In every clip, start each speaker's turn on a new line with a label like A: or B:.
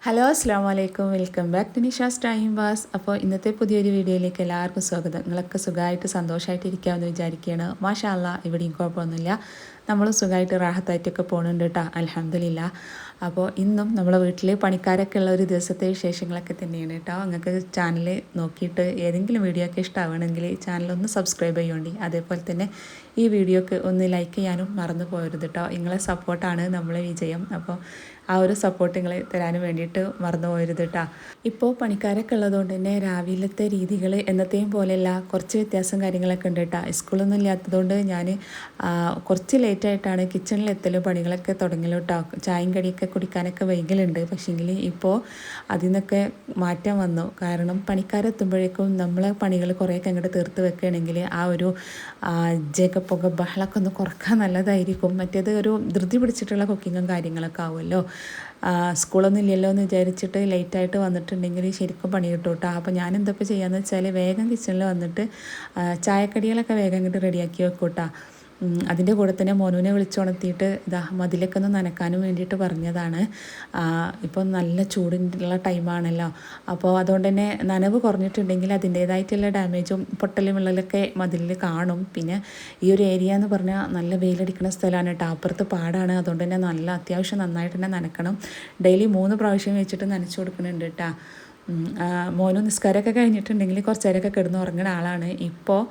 A: Hello അസ്സാം വലൈക്കും welcome back to Nisha's time pass. അപ്പോൾ ഇന്നത്തെ പുതിയൊരു വീഡിയോയിലേക്ക് എല്ലാവർക്കും സ്വാഗതം. നിങ്ങളൊക്കെ സുഖമായിട്ട് സന്തോഷമായിട്ട് ഇരിക്കാമെന്ന് വിചാരിക്കുകയാണ്. മാഷാ അല്ലാ, ഇവിടെയും കുഴപ്പമൊന്നുമില്ല. നമ്മൾ സുഖമായിട്ട് റാഹത്തായിട്ടൊക്കെ പോകുന്നുണ്ട് കേട്ടോ, അൽഹംദുലില്ലാ. അപ്പോൾ ഇന്നും നമ്മളെ വീട്ടിൽ പണിക്കാരൊക്കെ ഉള്ള ഒരു ദിവസത്തെ വിശേഷങ്ങളൊക്കെ തന്നെയാണ് കേട്ടോ. നിങ്ങൾക്ക് ചാനൽ നോക്കിയിട്ട് ഏതെങ്കിലും വീഡിയോ ഒക്കെ ഇഷ്ടമാവണമെങ്കിൽ ചാനലൊന്ന് സബ്സ്ക്രൈബ് ചെയ്യുന്നുണ്ട്. അതേപോലെ തന്നെ ഈ വീഡിയോക്ക് ഒന്ന് ലൈക്ക് ചെയ്യാനും മറന്നു പോകരുത് കേട്ടോ. നിങ്ങളെ സപ്പോർട്ടാണ് നമ്മളെ വിജയം. അപ്പോൾ ആ ഒരു സപ്പോർട്ട് നിങ്ങൾ തരാനും വേണ്ടിയിട്ട് മറന്നു പോകരുത് കേട്ടോ. ഇപ്പോൾ പണിക്കാരൊക്കെ ഉള്ളതുകൊണ്ട് തന്നെ രാവിലത്തെ രീതികൾ എന്നത്തെയും പോലെയല്ല, കുറച്ച് വ്യത്യാസം കാര്യങ്ങളൊക്കെ ഉണ്ട് കേട്ടോ. സ്കൂളൊന്നും ഇല്ലാത്തതുകൊണ്ട് ഞാൻ കുറച്ച് ലേറ്റായിട്ടാണ് കിച്ചണിലെത്തലും പണികളൊക്കെ തുടങ്ങലും കേട്ടോ. ചായയും കടിയൊക്കെ കുടിക്കാനൊക്കെ വൈകലുണ്ട്. പക്ഷേങ്കിൽ ഇപ്പോൾ അതിൽ നിന്നൊക്കെ മാറ്റം വന്നു. കാരണം പണിക്കാരെത്തുമ്പോഴേക്കും നമ്മളെ പണികൾ കുറേയൊക്കെ അങ്ങോട്ട് തീർത്ത് വെക്കുകയാണെങ്കിൽ ആ ഒരു പുക ബഹളമൊക്കെ ഒന്ന് കുറക്കാൻ നല്ലതായിരിക്കും. മറ്റേത് ഒരു ധൃതി പിടിച്ചിട്ടുള്ള കുക്കിങ്ങും കാര്യങ്ങളൊക്കെ ആവുമല്ലോ. സ്കൂളൊന്നും ഇല്ലല്ലോ എന്ന് വിചാരിച്ചിട്ട് ലേറ്റായിട്ട് വന്നിട്ടുണ്ടെങ്കിൽ ശരിക്കും പണി കിട്ടും കേട്ടോ. അപ്പോൾ ഞാൻ എന്തൊക്കെ ചെയ്യാന്ന് വെച്ചാൽ വേഗം കിച്ചണിൽ വന്നിട്ട് ചായക്കടികളൊക്കെ വേഗം ഇങ്ങോട്ട് റെഡിയാക്കി വെക്കും കേട്ടോ. അതിൻ്റെ കൂടെ തന്നെ മോനുവിനെ വിളിച്ചുണർത്തിയിട്ട് മതിലൊക്കെ ഒന്ന് നനക്കാനും വേണ്ടിയിട്ട് പറഞ്ഞതാണ്. ഇപ്പോൾ നല്ല ചൂടുള്ള ടൈമാണല്ലോ. അപ്പോൾ അതുകൊണ്ട് തന്നെ നനവ് കുറഞ്ഞിട്ടുണ്ടെങ്കിൽ അതിൻ്റേതായിട്ടുള്ള ഡാമേജും പൊട്ടലും വിള്ളലൊക്കെ മതിലിൽ കാണും. പിന്നെ ഈ ഒരു ഏരിയ എന്ന് പറഞ്ഞാൽ നല്ല വെയിലടിക്കുന്ന സ്ഥലമാണ് കേട്ടോ. അപ്പുറത്ത് പാടാണ്. അതുകൊണ്ട് തന്നെ നല്ല അത്യാവശ്യം നന്നായിട്ട് തന്നെ നനക്കണം. ഡെയിലി 3 പ്രാവശ്യം വെച്ചിട്ട് നനച്ചു കൊടുക്കുന്നുണ്ട് കേട്ടോ. മോന് നിസ്കാരമൊക്കെ കഴിഞ്ഞിട്ടുണ്ടെങ്കിൽ കുറച്ച് നേരമൊക്കെ കിടന്ന് ഉറങ്ങുന്ന ആളാണ്. ഇപ്പോൾ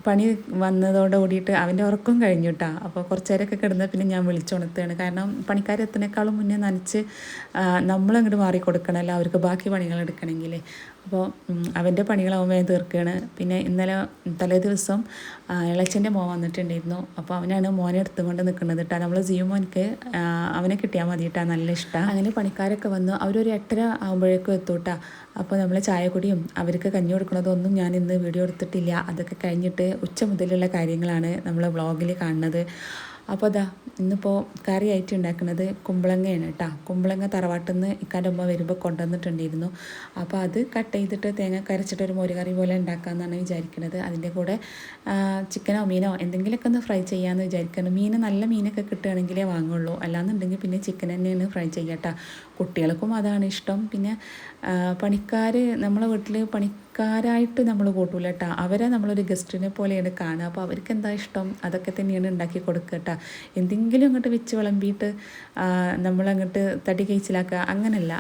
A: പണി വന്നതോട് കൂടിയിട്ട് അവൻ്റെ ഉറക്കം കഴിഞ്ഞു കേട്ടോ. അപ്പോൾ കുറച്ച് നേരമൊക്കെ കിടന്ന് പിന്നെ ഞാൻ വിളിച്ചുണർത്തുകയാണ്. കാരണം പണിക്കാരെത്തുന്നേക്കാളും മുന്നേ നനച്ച് നമ്മളങ്ങോട്ട് മാറി കൊടുക്കണമല്ലോ അവർക്ക് ബാക്കി പണികൾ എടുക്കണമെങ്കിൽ. അപ്പോൾ അവൻ്റെ പണികളാവുമ്പോൾ ഞാൻ തീർക്കുകയാണ്. പിന്നെ ഇന്നലെ തലേ ദിവസം ഇളച്ചൻ്റെ മോൻ വന്നിട്ടുണ്ടായിരുന്നു. അപ്പോൾ അവനാണ് മോനെ എടുത്തുകൊണ്ട് നിൽക്കുന്നത് കേട്ടോ. നമ്മൾ ജിയോ മോനിക്ക് അവനെ കിട്ടിയാൽ മതി കേട്ടോ, നല്ല ഇഷ്ടമാണ്. അങ്ങനെ പണിക്കാരൊക്കെ വന്നു. അവരൊരു 8:30 ആകുമ്പോഴേക്കും എത്തും കേട്ടോ. അപ്പോൾ നമ്മൾ ചായ കുടിയും അവർക്ക് കഞ്ഞി കൊടുക്കുന്നതൊന്നും ഞാൻ ഇന്ന് വീഡിയോ എടുത്തിട്ടില്ല. അതൊക്കെ കഴിഞ്ഞിട്ട് ഉച്ച മുതലുള്ള കാര്യങ്ങളാണ് നമ്മൾ വ്ളോഗിൽ കാണുന്നത്. അപ്പോൾ അതാ ഇന്നിപ്പോൾ കറിയായിട്ട് ഉണ്ടാക്കുന്നത് കുമ്പളങ്ങയാണ് കേട്ടോ. കുമ്പളങ്ങ തറവാട്ടിൽ നിന്ന് ഇക്കാൻ്റെ അമ്മ വരുമ്പോൾ കൊണ്ടുവന്നിട്ടുണ്ടായിരുന്നു. അപ്പോൾ അത് കട്ട് ചെയ്തിട്ട് തേങ്ങ കരച്ചിട്ട് ഒരു മോരുകറി പോലെ ഉണ്ടാക്കാമെന്നാണ് വിചാരിക്കുന്നത്. അതിൻ്റെ കൂടെ ചിക്കനോ മീനോ എന്തെങ്കിലുമൊക്കെ ഒന്ന് ഫ്രൈ ചെയ്യാമെന്ന് വിചാരിക്കുന്നു. നല്ല മീനൊക്കെ കിട്ടുകയാണെങ്കിലേ വാങ്ങുള്ളൂ. അല്ലാന്നുണ്ടെങ്കിൽ പിന്നെ ചിക്കൻ തന്നെയാണ് ഫ്രൈ ചെയ്യട്ടോ. കുട്ടികൾക്കും അതാണ് ഇഷ്ടം. പിന്നെ പണിക്കാർ നമ്മളെ വീട്ടിൽ പണിക്കാരായിട്ട് നമ്മൾ കൂട്ടൂല കേട്ടോ. അവരെ നമ്മളൊരു ഗസ്റ്റിനെ പോലെയാണ് കാണുക. അപ്പോൾ അവർക്ക് എന്താ ഇഷ്ടം അതൊക്കെ തന്നെയാണ് ഉണ്ടാക്കി കൊടുക്കുക കേട്ടോ. എന്തെങ്കിലും അങ്ങോട്ട് വെച്ച് വിളമ്പിയിട്ട് നമ്മളങ്ങോട്ട് തടി കഴിച്ചിലാക്കുക അങ്ങനല്ല.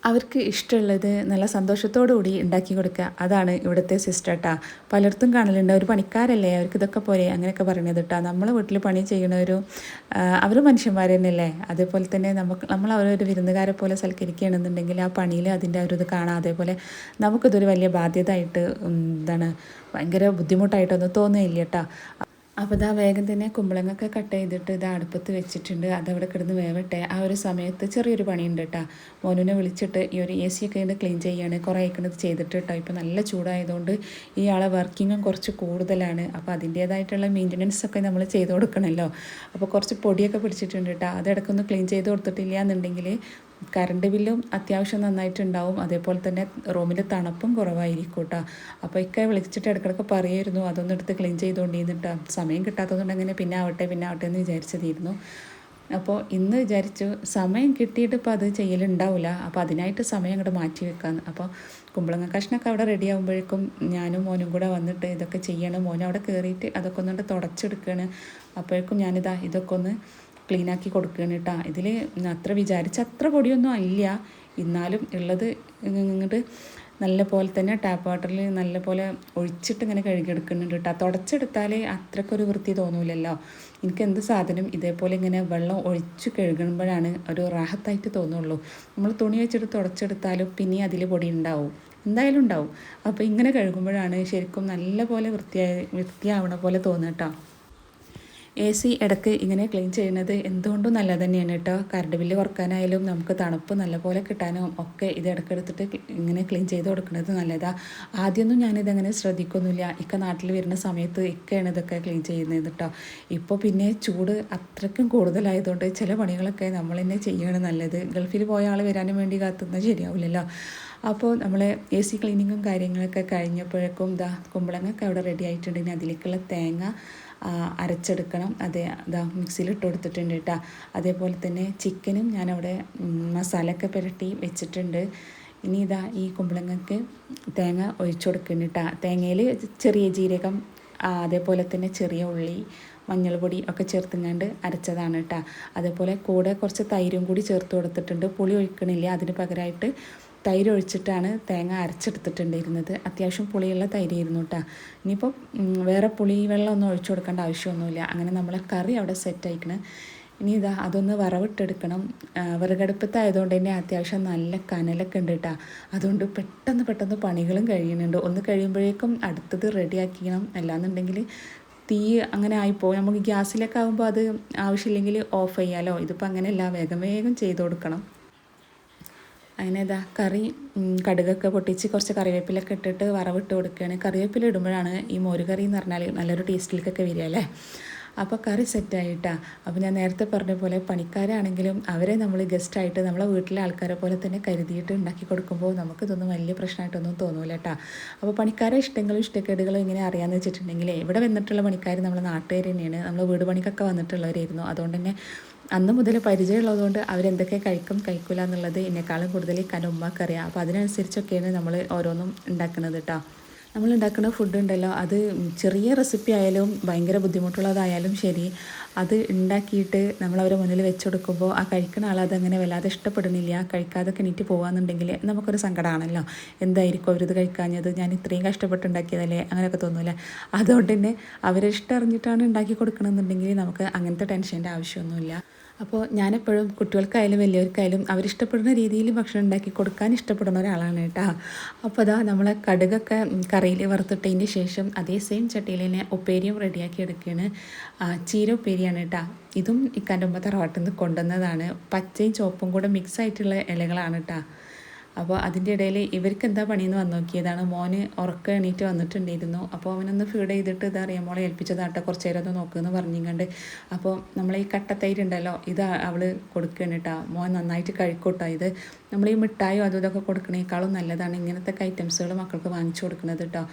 A: അവർക്ക് ഇഷ്ടമുള്ളത് നല്ല സന്തോഷത്തോടു കൂടി ഉണ്ടാക്കി കൊടുക്കുക. അതാണ് ഇവിടുത്തെ സിസ്റ്റർ കേട്ടോ. പലർത്തും കാണലുണ്ട് ഒരു പണിക്കാരല്ലേ അവർക്ക് ഇതൊക്കെ പോലെ അങ്ങനെയൊക്കെ പറയുന്നത് കേട്ടോ. നമ്മളെ വീട്ടിൽ പണി ചെയ്യണവരും അവർ മനുഷ്യന്മാർ തന്നെയല്ലേ. അതേപോലെ തന്നെ നമ്മൾ അവരൊരു വിരുന്നുകാരെ പോലെ സൽക്കരിക്കുകയാണെന്നുണ്ടെങ്കിൽ ആ പണിയിൽ അതിൻ്റെ ഒരു ഇത് കാണാം. അതേപോലെ നമുക്കിതൊരു വലിയ ബാധ്യത ആയിട്ട് ഭയങ്കര ബുദ്ധിമുട്ടായിട്ടൊന്നും തോന്നുകയില്ല കേട്ടോ. അപ്പോൾ ഇതാ വേഗം തന്നെ കുമ്പളങ്ങൊക്കെ കട്ട് ചെയ്തിട്ട് ഇത് അടുപ്പത്ത് വെച്ചിട്ടുണ്ട്. അതവിടെ കിടന്ന് വേവട്ടെ. ആ ഒരു സമയത്ത് ചെറിയൊരു പണിയുണ്ട് കേട്ടോ. മോനുവിനെ വിളിച്ചിട്ട് ഈ ഒരു AC ഒക്കെ ഇത് ക്ലീൻ ചെയ്യാണ്. കുറേ ആയിക്കണത് ചെയ്തിട്ട് കേട്ടോ. ഇപ്പോൾ നല്ല ചൂടായതുകൊണ്ട് ഇയാളെ വർക്കിങ്ങും കുറച്ച് കൂടുതലാണ്. അപ്പോൾ അതിൻ്റേതായിട്ടുള്ള മെയിൻ്റനൻസ് ഒക്കെ നമ്മൾ ചെയ്ത് കൊടുക്കണമല്ലോ. അപ്പോൾ കുറച്ച് പൊടിയൊക്കെ പിടിച്ചിട്ടുണ്ട് കേട്ടോ. അതിടക്കൊന്ന് ക്ലീൻ ചെയ്ത് കൊടുത്തിട്ടില്ല എന്നുണ്ടെങ്കിൽ കറണ്ട് ബില്ലും അത്യാവശ്യം നന്നായിട്ടുണ്ടാവും. അതേപോലെ തന്നെ റൂമിൽ തണുപ്പും കുറവായിരിക്കും കേട്ടോ. അപ്പോൾ വിളിച്ചിട്ട് ഇടയ്ക്കിടയ്ക്ക് പറയുമായിരുന്നു അതൊന്നും എടുത്ത് ക്ലീൻ ചെയ്തുകൊണ്ടിരുന്നിട്ട് സമയം കിട്ടാത്തതുകൊണ്ട് പിന്നെ ആവട്ടെ എന്ന് വിചാരിച്ചതായിരുന്നു. അപ്പോൾ ഇന്ന് വിചാരിച്ചു സമയം കിട്ടിയിട്ട് ഇപ്പോൾ അത് ചെയ്യലുണ്ടാവില്ല. അപ്പോൾ അതിനായിട്ട് സമയം അങ്ങോട്ട് മാറ്റി വെക്കാമെന്ന്. അപ്പോൾ കുമ്പളങ്ങ കഷ്ണമൊക്കെ അവിടെ റെഡി ആകുമ്പോഴേക്കും ഞാനും മോനും കൂടെ വന്നിട്ട് ഇതൊക്കെ ചെയ്യണം. മോനും അവിടെ കയറിയിട്ട് അതൊക്കെ ഒന്നുകൊണ്ട് തുടച്ചെടുക്കുകയാണ്. അപ്പോഴേക്കും ഞാനിതാ ഇതൊക്കെ ഒന്ന് ക്ലീനാക്കി കൊടുക്കുകയാണ് കേട്ടോ. ഇതിൽ അത്ര പൊടിയൊന്നും ഇല്ല. എന്നാലും ഉള്ളത് ഇങ്ങോട്ട് നല്ല പോലെ തന്നെ ടാപ്പ് വാട്ടറിൽ നല്ല പോലെ ഒഴിച്ചിട്ട് ഇങ്ങനെ കഴുകിയെടുക്കുന്നുണ്ട് കേട്ടോ. തുടച്ചെടുത്താൽ അത്രക്കൊരു വൃത്തി തോന്നൂലല്ലോ. എനിക്ക് എന്ത് സാധനം ഇതേപോലെ ഇങ്ങനെ വെള്ളം ഒഴിച്ച് കഴുകുമ്പോഴാണ് ഒരു റാഹത്തായിട്ട് തോന്നുള്ളൂ. നമ്മൾ തുണി വെച്ചിട്ട് തുടച്ചെടുത്താലും പിന്നെ അതിൽ പൊടി ഉണ്ടാവും, എന്തായാലും ഉണ്ടാവും. അപ്പോൾ ഇങ്ങനെ കഴുകുമ്പോഴാണ് ശരിക്കും നല്ല പോലെ വൃത്തിയാവണ പോലെ തോന്നുക കേട്ടോ. AC ഇടയ്ക്ക് ഇങ്ങനെ ക്ലീൻ ചെയ്യുന്നത് എന്തുകൊണ്ടും നല്ലത് തന്നെയാണ് കേട്ടോ. കറണ്ട് ബില്ല് കുറക്കാനായാലും നമുക്ക് തണുപ്പ് നല്ലപോലെ കിട്ടാനും ഒക്കെ ഇത് ഇടയ്ക്കെടുത്തിട്ട് ഇങ്ങനെ ക്ലീൻ ചെയ്ത് കൊടുക്കുന്നത് നല്ലതാണ്. ആദ്യമൊന്നും ഞാനിതങ്ങനെ ശ്രദ്ധിക്കൊന്നുമില്ല. നാട്ടിൽ വരുന്ന സമയത്ത് ഇക്കയാണ് ഇതൊക്കെ ക്ലീൻ ചെയ്യുന്നത് കേട്ടോ. ഇപ്പോൾ പിന്നെ ചൂട് അത്രയ്ക്കും കൂടുതലായതുകൊണ്ട് ചില പണികളൊക്കെ നമ്മൾ തന്നെ ചെയ്യുകയാണ് നല്ലത്. ഗൾഫിൽ പോയ ആൾ വരാനും വേണ്ടി കാത്തുന്നത് ശരിയാവില്ലല്ലോ. അപ്പോൾ നമ്മൾ AC ക്ലീനിങ്ങും കാര്യങ്ങളൊക്കെ കഴിഞ്ഞപ്പോഴേക്കും കുമ്പളങ്ങൊക്കെ അവിടെ റെഡി ആയിട്ടുണ്ടെങ്കിൽ അതിലേക്കുള്ള തേങ്ങ അരച്ചെടുക്കണം. ഇതാ മിക്സിയിലിട്ട് കൊടുത്തിട്ടുണ്ട് കേട്ടോ. അതേപോലെ തന്നെ ചിക്കനും ഞാനവിടെ മസാലയൊക്കെ പുരട്ടി വെച്ചിട്ടുണ്ട്. ഇനി ഇതാ ഈ കുമ്പളങ്ങക്ക് തേങ്ങ ഒഴിച്ചു കൊടുക്കുന്നുണ്ട് കേട്ടോ. തേങ്ങയിൽ ചെറിയ ജീരകം, അതേപോലെ തന്നെ ചെറിയ ഉള്ളി, മഞ്ഞൾപ്പൊടി ഒക്കെ ചേർത്തുങ്ങാണ്ട് അരച്ചതാണ് കേട്ടോ. അതേപോലെ കൂടെ കുറച്ച് തൈരും കൂടി ചേർത്ത് കൊടുത്തിട്ടുണ്ട്. പുളി ഒഴിക്കണില്ല, അതിന് പകരമായിട്ട് തൈര് ഒഴിച്ചിട്ടാണ് തേങ്ങ അരച്ചെടുത്തിട്ടുണ്ടായിരുന്നത്. അത്യാവശ്യം പുളിയുള്ള തൈരായിരുന്നു കേട്ടോ. ഇനിയിപ്പോൾ വേറെ പുളി വെള്ളമൊന്നും ഒഴിച്ചു കൊടുക്കേണ്ട ആവശ്യമൊന്നുമില്ല. അങ്ങനെ നമ്മളെ കറി അവിടെ സെറ്റായിക്കണ്. ഇനി ഇതാ അതൊന്ന് വറവിട്ടെടുക്കണം. വിറകടുപ്പത്തായതുകൊണ്ട് തന്നെ അത്യാവശ്യം നല്ല കനലൊക്കെ ഉണ്ട് കേട്ടോ. അതുകൊണ്ട് പെട്ടെന്ന് പണികളും കഴിയുന്നുണ്ട്. ഒന്ന് കഴിയുമ്പോഴേക്കും അടുത്തത് റെഡിയാക്കിക്കണം. അല്ലാന്നുണ്ടെങ്കിൽ തീ അങ്ങനെ ആയിപ്പോവും. നമുക്ക് ഗ്യാസിലൊക്കെ ആകുമ്പോൾ അത് ആവശ്യമില്ലെങ്കിൽ ഓഫ് ചെയ്യാമല്ലോ. ഇതിപ്പോൾ അങ്ങനെയല്ല, വേഗം ചെയ്ത് കൊടുക്കണം. അങ്ങനെ ഇതാ കറി കടുകൊക്കെ പൊട്ടിച്ച് കുറച്ച് കറിവേപ്പിലൊക്കെ ഇട്ടിട്ട് വറവിട്ട് കൊടുക്കുകയാണ്. കറിവേപ്പില ഇടുമ്പോഴാണ് ഈ മോരുകറി എന്ന് പറഞ്ഞാൽ നല്ലൊരു ടേസ്റ്റിലേക്കൊക്കെ വരിക അല്ലേ. അപ്പോൾ കറി സെറ്റായിട്ടാണ്. അപ്പോൾ ഞാൻ നേരത്തെ പറഞ്ഞ പോലെ പണിക്കാരാണെങ്കിലും അവരെ നമ്മൾ ഗസ്റ്റായിട്ട് നമ്മളെ വീട്ടിലെ ആൾക്കാരെ പോലെ തന്നെ കരുതിയിട്ട് ഉണ്ടാക്കി കൊടുക്കുമ്പോൾ നമുക്കിതൊന്നും വലിയ പ്രശ്നമായിട്ടൊന്നും തോന്നൂല കേട്ടോ. അപ്പോൾ പണിക്കാരെ ഇഷ്ടങ്ങളും ഇഷ്ടക്കേടുകളും എങ്ങനെ അറിയാമെന്ന് വെച്ചിട്ടുണ്ടെങ്കിൽ ഇവിടെ വന്നിട്ടുള്ള പണിക്കാർ നമ്മളെ നാട്ടുകാർ തന്നെയാണ്. നമ്മൾ വീട് പണിക്കൊക്കെ വന്നിട്ടുള്ളവരായിരുന്നു. അതുകൊണ്ട് തന്നെ അന്ന് മുതൽ പരിചയമുള്ളതുകൊണ്ട് അവരെന്തൊക്കെ കഴിക്കില്ല എന്നുള്ളത് എന്നെക്കാളും കൂടുതൽ ഇക്കാൻ്റെ ഉമ്മക്കറിയാം. അപ്പോൾ അതിനനുസരിച്ചൊക്കെയാണ് നമ്മൾ ഓരോന്നും ഉണ്ടാക്കുന്നത് കേട്ടോ. നമ്മൾ ഉണ്ടാക്കുന്ന ഫുഡ് ഉണ്ടല്ലോ, അത് ചെറിയ റെസിപ്പി ആയാലും ഭയങ്കര ബുദ്ധിമുട്ടുള്ളതായാലും ശരി, അത് ഉണ്ടാക്കിയിട്ട് നമ്മളവരെ മുന്നിൽ വെച്ച് കൊടുക്കുമ്പോൾ ആ കഴിക്കുന്ന ആളതങ്ങനെ വല്ലാതെ ഇഷ്ടപ്പെടുന്നില്ല, കഴിക്കാതൊക്കെ എണീറ്റ് പോകാമെന്നുണ്ടെങ്കിൽ നമുക്കൊരു സങ്കടമാണല്ലോ. എന്തായിരിക്കും അവരിത് കഴിക്കാഞ്ഞത്, ഞാൻ ഇത്രയും കഷ്ടപ്പെട്ടുണ്ടാക്കിയതല്ലേ, അങ്ങനെയൊക്കെ തോന്നൂല്ലേ. അതുകൊണ്ട് തന്നെ അവരെ ഇഷ്ടം അറിഞ്ഞിട്ടാണ് ഉണ്ടാക്കി കൊടുക്കണമെന്നുണ്ടെങ്കിൽ നമുക്ക് അങ്ങനത്തെ ടെൻഷൻ്റെ ആവശ്യമൊന്നുമില്ല. അപ്പോൾ ഞാനെപ്പോഴും കുട്ടികൾക്കായാലും വലിയവർക്കായാലും അവരിഷ്ടപ്പെടുന്ന രീതിയിൽ ഭക്ഷണം ഉണ്ടാക്കി കൊടുക്കാൻ ഇഷ്ടപ്പെടുന്ന ഒരാളാണ് കേട്ടോ. അപ്പോൾ അതാ നമ്മളെ കടുകൊക്കെ കറിയിൽ വറുത്തിട്ടതിന് ശേഷം അതേ സെയിം ചട്ടിയിൽ തന്നെ ഉപ്പേരിയും റെഡിയാക്കി എടുക്കുകയാണ്. ചീര ഉപ്പേരിയാണ് കേട്ടോ. ഇതും ഇക്കാൻ്റെ ഉമ്മ തറവാട്ടിൽ നിന്ന് കൊണ്ടുവന്നതാണ്. പച്ചയും ചുവപ്പും കൂടെ മിക്സ് ആയിട്ടുള്ള ഇലകളാണ് കേട്ടോ. അപ്പോൾ അതിൻ്റെ ഇടയിൽ ഇവർക്ക് എന്താ പണിയെന്ന് വന്ന് നോക്കിയതാണ്. മോന് ഉറക്കം എണീറ്റ് വന്നിട്ടുണ്ടായിരുന്നു. അപ്പോൾ അവനൊന്ന് ഫീഡ് ചെയ്തിട്ട് ഇതറിയാം മോളെ ഏൽപ്പിച്ചതാട്ടോ, കുറച്ച് നേരം ഒന്ന് നോക്കുമെന്ന് പറഞ്ഞിങ്ങണ്ട്. അപ്പോൾ നമ്മൾ ഈ കട്ടത്തൈരുണ്ടല്ലോ, ഇത് അവൾ കൊടുക്കുകയാണ് കേട്ടോ. മോൻ നന്നായിട്ട് കഴിക്കൂട്ടോ. ഇത് നമ്മൾ ഈ മിഠായും അതും ഇതൊക്കെ കൊടുക്കണേക്കാളും നല്ലതാണ് ഇങ്ങനത്തെ ഐറ്റംസുകൾ മക്കൾക്ക് വാങ്ങിച്ചു കൊടുക്കുന്നത് കേട്ടോ.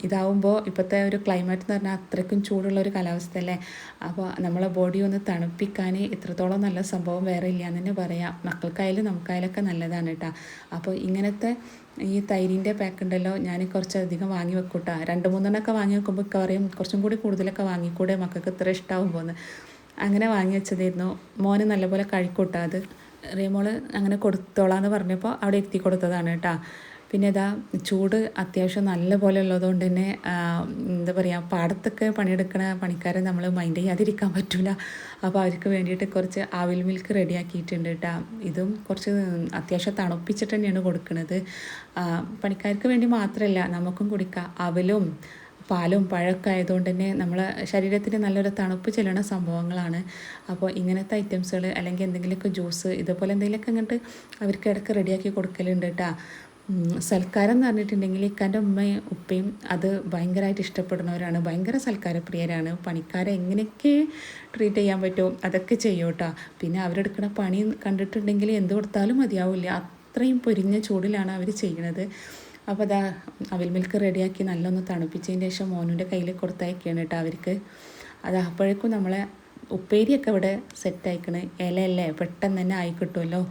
A: ഇതാവുമ്പോൾ ഇപ്പോഴത്തെ ഒരു ക്ലൈമറ്റ് എന്ന് പറഞ്ഞാൽ അത്രയ്ക്കും ചൂടുള്ളൊരു കാലാവസ്ഥയല്ലേ. അപ്പോൾ നമ്മളെ ബോഡി ഒന്ന് തണുപ്പിക്കാൻ ഇത്രത്തോളം നല്ല സംഭവം വേറെ ഇല്ല എന്ന് തന്നെ പറയാം. മക്കൾക്കായാലും നമുക്കായാലൊക്കെ നല്ലതാണ് കേട്ടോ. അപ്പോൾ ഇങ്ങനത്തെ ഈ തൈരിൻ്റെ പാക്ക് ഉണ്ടല്ലോ, ഞാൻ കുറച്ചധികം വാങ്ങി വെക്കൂട്ടോ. 2-3 വാങ്ങി വെക്കുമ്പോൾ പറയും കുറച്ചും കൂടി കൂടുതലൊക്കെ വാങ്ങിക്കൂടെ, മക്കൾക്ക് ഇത്ര ഇഷ്ടമാകുമ്പോൾ അങ്ങനെ വാങ്ങി വെച്ചതായിരുന്നു. മോന് നല്ലപോലെ കഴിക്കൂട്ടോ. അത് റിയമോള് അങ്ങനെ കൊടുത്തോളാന്ന് പറഞ്ഞപ്പോൾ അവിടെ എത്തി കൊടുത്തതാണ് കേട്ടോ. പിന്നെ ഇതാ ചൂട് അത്യാവശ്യം നല്ല പോലെ ഉള്ളതുകൊണ്ട് തന്നെ എന്താ പറയുക, പാടത്തൊക്കെ പണിയെടുക്കുന്ന പണിക്കാരെ നമ്മൾ മൈൻഡ് ചെയ്യാതിരിക്കാൻ പറ്റില്ല. അപ്പോൾ അവർക്ക് വേണ്ടിയിട്ട് കുറച്ച് ആവിൽ മിൽക്ക് റെഡിയാക്കിയിട്ടുണ്ട് കേട്ടോ. ഇതും കുറച്ച് അത്യാവശ്യം തണുപ്പിച്ചിട്ട് തന്നെയാണ് കൊടുക്കുന്നത്. പണിക്കാർക്ക് വേണ്ടി മാത്രമല്ല നമുക്കും കുടിക്കാം. അവലും പാലും പഴമൊക്കെ ആയതുകൊണ്ട് തന്നെ നമ്മളെ ശരീരത്തിന് നല്ലൊരു തണുപ്പ് ചെല്ലുന്ന സംഭവങ്ങളാണ്. അപ്പോൾ ഇങ്ങനത്തെ ഐറ്റംസുകൾ അല്ലെങ്കിൽ എന്തെങ്കിലുമൊക്കെ ജ്യൂസ് ഇതുപോലെ എന്തെങ്കിലുമൊക്കെ അങ്ങോട്ട് അവർക്ക് ഇടയ്ക്ക് റെഡിയാക്കി കൊടുക്കലുണ്ട് കേട്ടോ. സൽക്കാരം എന്ന് പറഞ്ഞിട്ടുണ്ടെങ്കിൽ ഇക്കാൻ്റെ ഉമ്മയും ഉപ്പയും അത് ഭയങ്കരമായിട്ട് ഇഷ്ടപ്പെടുന്നവരാണ്. ഭയങ്കര സൽക്കാരപ്രിയരാണ്. പണിക്കാരെ എങ്ങനെയൊക്കെ ട്രീറ്റ് ചെയ്യാൻ പറ്റുമോ അതൊക്കെ ചെയ്യും കേട്ടോ. പിന്നെ അവരെടുക്കുന്ന പണി കണ്ടിട്ടുണ്ടെങ്കിൽ എന്ത് കൊടുത്താലും മതിയാവില്ല, അത്രയും പൊരിഞ്ഞ ചൂടിലാണ് അവർ ചെയ്യണത്. അപ്പോൾ അതാ അവിൽ മിൽക്ക് റെഡിയാക്കി നല്ലൊന്ന് തണുപ്പിച്ചതിന് ശേഷം മോനുൻ്റെ കയ്യിൽ കൊടുത്തയക്കുകയാണ് കേട്ടോ അവർക്ക്. അത് അപ്പോഴേക്കും നമ്മളെ ഉപ്പേരിയൊക്കെ ഇവിടെ സെറ്റായിക്കണ്. ഇലയല്ലേ, പെട്ടെന്ന് തന്നെ ആയി കിട്ടുമല്ലോ.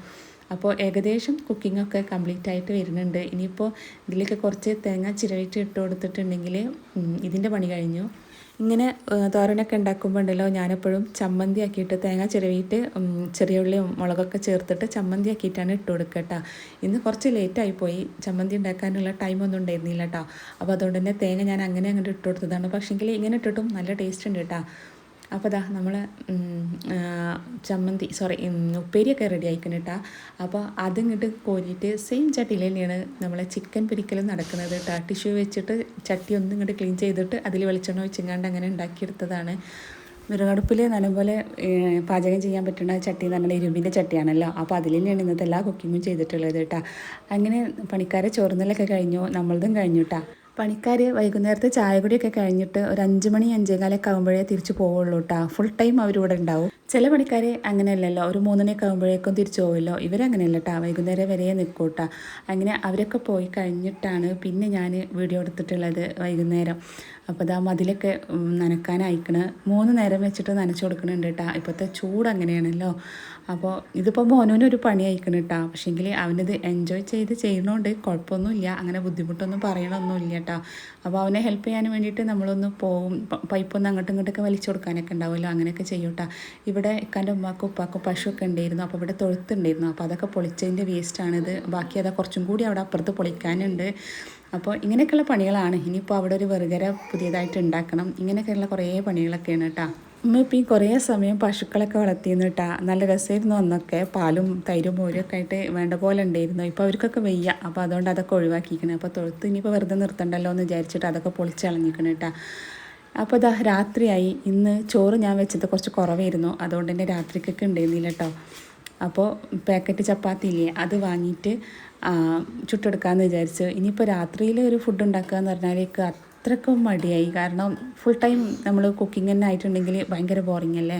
A: അപ്പോൾ ഏകദേശം കുക്കിങ്ങൊക്കെ കംപ്ലീറ്റ് ആയിട്ട് വരുന്നുണ്ട്. ഇനിയിപ്പോൾ ഇതിലേക്ക് കുറച്ച് തേങ്ങ ചിരവിട്ട് ഇട്ട് കൊടുത്തിട്ടുണ്ടെങ്കിൽ ഇതിൻ്റെ പണി കഴിഞ്ഞു. ഇങ്ങനെ തോരനൊക്കെ ഉണ്ടാക്കുമ്പോൾ ഉണ്ടല്ലോ, ഞാനെപ്പോഴും ചമ്മന്തി ആക്കിയിട്ട് തേങ്ങ ചിരവിയിട്ട് ചെറിയ ഉള്ളിയും മുളകൊക്കെ ചേർത്തിട്ട് ചമ്മന്തി ആക്കിയിട്ടാണ് ഇട്ട് കൊടുക്കുക കേട്ടോ. ഇന്ന് കുറച്ച് ലേറ്റായിപ്പോയി, ചമ്മന്തി ഉണ്ടാക്കാനുള്ള ടൈമൊന്നും ഉണ്ടായിരുന്നില്ല കേട്ടോ. അപ്പോൾ അതുകൊണ്ട് തന്നെ തേങ്ങ ഞാൻ അങ്ങനെ ഇട്ട് കൊടുത്തതാണ്. പക്ഷേങ്കിൽ ഇങ്ങനെ ഇട്ടിട്ടും നല്ല ടേസ്റ്റ് ഉണ്ട് കേട്ടോ. അപ്പോൾ അതാ നമ്മൾ ഉപ്പേരിയൊക്കെ റെഡി ആയിക്കണം കേട്ടോ. അപ്പോൾ അതിങ്ങോട്ട് കോരിയിട്ട് സെയിം ചട്ടിയിൽ തന്നെയാണ് നമ്മളെ ചിക്കൻ പൊരിക്കലും നടക്കുന്നത് കേട്ടോ. ടിഷ്യൂ വെച്ചിട്ട് ചട്ടി ഒന്നും ഇങ്ങോട്ട് ക്ലീൻ ചെയ്തിട്ട് അതിൽ വെളിച്ചെണ്ണ ഒഴിച്ചെങ്ങാണ്ട് അങ്ങനെ ഉണ്ടാക്കിയെടുത്തതാണ്. വിറകടുപ്പിൽ നല്ലപോലെ പാചകം ചെയ്യാൻ പറ്റുന്ന ചട്ടി എന്ന് പറഞ്ഞാൽ ഇരുമ്പിൻ്റെ ചട്ടിയാണല്ലോ. അപ്പോൾ അതിൽ തന്നെയാണ് ഇന്നത്തെ എല്ലാ കുക്കിങ്ങും ചെയ്തിട്ടുള്ളത് കേട്ടോ. അങ്ങനെ പണിക്കാരെ ചോറുന്നലൊക്കെ കഴിഞ്ഞു, നമ്മളതും കഴിഞ്ഞു കേട്ടോ. പണിക്കാർ വൈകുന്നേരത്തെ ചായ കുടിയൊക്കെ കഴിഞ്ഞിട്ട് ഒരു 5 മണി 5:15 ആകുമ്പോഴേ തിരിച്ചു പോവുള്ളൂ കേട്ടോ. ഫുൾ ടൈം അവരിവിടെ ഉണ്ടാവും. ചില പണിക്കാർ അങ്ങനെയല്ലല്ലോ, ഒരു 3 മണിയൊക്കെ ആകുമ്പോഴേക്കും തിരിച്ചു പോവുമല്ലോ. ഇവരങ്ങനെയല്ല കേട്ടോ, വൈകുന്നേരം വരെ നിൽക്കും കേട്ടോ. അങ്ങനെ അവരൊക്കെ പോയി കഴിഞ്ഞിട്ടാണ് പിന്നെ ഞാൻ വീഡിയോ എടുത്തിട്ടുള്ളത് വൈകുന്നേരം. അപ്പോൾ ഇതാ മതിലൊക്കെ നനക്കാനയക്കണ് 3 നേരം വെച്ചിട്ട് നനച്ച് കൊടുക്കുന്നുണ്ട് കേട്ടോ. ഇപ്പോഴത്തെ ചൂട് അങ്ങനെയാണല്ലോ. അപ്പോൾ ഇതിപ്പോൾ മോനൂനൊരു പണി അയക്കണം കേട്ടോ. പക്ഷേങ്കിൽ അവനിത് എൻജോയ് ചെയ്ത് ചെയ്യുന്നതുകൊണ്ട് കുഴപ്പമൊന്നുമില്ല, അങ്ങനെ ബുദ്ധിമുട്ടൊന്നും പറയണമൊന്നുമില്ല കേട്ടോ. അപ്പോൾ അവനെ ഹെൽപ്പ് ചെയ്യാൻ വേണ്ടിയിട്ട് നമ്മളൊന്ന് പോകും, പൈപ്പൊന്ന് അങ്ങോട്ടും ഇങ്ങോട്ടൊക്കെ വലിച്ചു കൊടുക്കാനൊക്കെ ഉണ്ടാവുമല്ലോ, അങ്ങനെയൊക്കെ ചെയ്യും കേട്ടോ. ഇവിടെ ഇക്കാൻ്റെ ഉമ്മാക്കും ഉപ്പാക്കും പശുവൊക്കെ ഉണ്ടായിരുന്നു. അപ്പോൾ ഇവിടെ തൊഴുത്തുണ്ടായിരുന്നു. അപ്പോൾ അതൊക്കെ പൊളിച്ചതിൻ്റെ വേസ്റ്റാണിത്. ബാക്കി അതാ കുറച്ചും കൂടി അവിടെ അപ്പുറത്ത് പൊളിക്കാനുണ്ട്. അപ്പോൾ ഇങ്ങനെയൊക്കെയുള്ള പണികളാണ്. ഇനിയിപ്പോൾ അവിടെ ഒരു വെറുകര പുതിയതായിട്ട് ഉണ്ടാക്കണം. ഇങ്ങനെയൊക്കെയുള്ള കുറേ പണികളൊക്കെയാണ് കേട്ടോ. ഇപ്പം ഈ കുറേ സമയം പശുക്കളൊക്കെ വളർത്തിയിരുന്നു കേട്ടോ. നല്ല രസമായിരുന്നു അന്നൊക്കെ. പാലും തൈരും മോരും ഒക്കെ ആയിട്ട് വേണ്ട പോലെ ഉണ്ടായിരുന്നു. ഇപ്പോൾ അവർക്കൊക്കെ വയ്യ, അപ്പോൾ അതുകൊണ്ട് അതൊക്കെ ഒഴിവാക്കിയിരിക്കണം. അപ്പോൾ തൊഴുത്ത് ഇനിയിപ്പോൾ വെറുതെ നിർത്തണ്ടല്ലോ എന്ന് വിചാരിച്ചിട്ട് അതൊക്കെ പൊളിച്ചളഞ്ഞിരിക്കണം കേട്ടോ. അപ്പോൾ ഇതാ രാത്രിയായി. ഇന്ന് ചോറ് ഞാൻ വെച്ചത് കുറച്ച് കുറവായിരുന്നു, അതുകൊണ്ട് തന്നെ രാത്രിക്കൊക്കെ ഉണ്ടായിരുന്നില്ല കേട്ടോ. അപ്പോൾ പാക്കറ്റ് ചപ്പാത്തി ഇല്ലേ, അത് വാങ്ങിയിട്ട് ചുട്ടെടുക്കാമെന്ന് വിചാരിച്ചു. ഇനിയിപ്പോൾ രാത്രിയിൽ ഒരു ഫുഡ് ഉണ്ടാക്കുക എന്ന് പറഞ്ഞാൽ അത്രയ്ക്കും മടിയായി. കാരണം ഫുൾ ടൈം നമ്മൾ കുക്കിംഗ് തന്നെ ആയിട്ടുണ്ടെങ്കിൽ ഭയങ്കര ബോറിംഗ് അല്ലേ.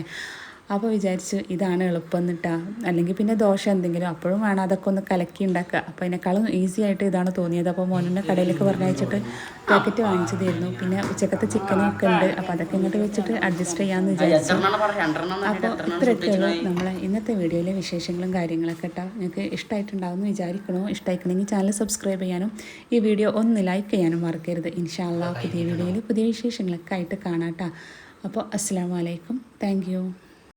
A: അപ്പോൾ വിചാരിച്ചു ഇതാണ് എളുപ്പം എന്നിട്ടാ. അല്ലെങ്കിൽ പിന്നെ ദോശ എന്തെങ്കിലും, അപ്പോഴും വേണം അതൊക്കെ ഒന്ന് കലക്കി ഉണ്ടാക്കുക. അപ്പോൾ അതിനേക്കാളും ഈസി ആയിട്ട് ഇതാണ് തോന്നിയത്. അപ്പോൾ മോനെ കടയിലേക്ക് പറഞ്ഞയച്ചിട്ട് പാക്കറ്റ് വാങ്ങിച്ചതായിരുന്നു. പിന്നെ ഉച്ചക്കത്തെ ചിക്കനൊക്കെ ഉണ്ട്, അപ്പോൾ അതൊക്കെ ഇങ്ങോട്ട് വെച്ചിട്ട് അഡ്ജസ്റ്റ് ചെയ്യാമെന്ന് വിചാരിച്ചു. അപ്പോൾ ഇത്രയൊക്കെയുള്ളൂ നമ്മളെ ഇന്നത്തെ വീഡിയോയിലെ വിശേഷങ്ങളും കാര്യങ്ങളൊക്കെ കേട്ടോ. നിങ്ങൾക്ക് ഇഷ്ടമായിട്ടുണ്ടാവുമെന്ന് വിചാരിക്കണോ? ഇഷ്ടമായിക്കണമെങ്കിൽ ചാനൽ സബ്സ്ക്രൈബ് ചെയ്യാനും ഈ വീഡിയോ ഒന്ന് ലൈക്ക് ചെയ്യാനും മറക്കരുത്. ഇൻഷാ അല്ലാഹ് പുതിയ വീഡിയോയിൽ പുതിയ വിശേഷങ്ങളൊക്കെ ആയിട്ട് കാണാം കേട്ടോ. അപ്പോൾ അസ്സലാമു അലൈക്കും. Thank you.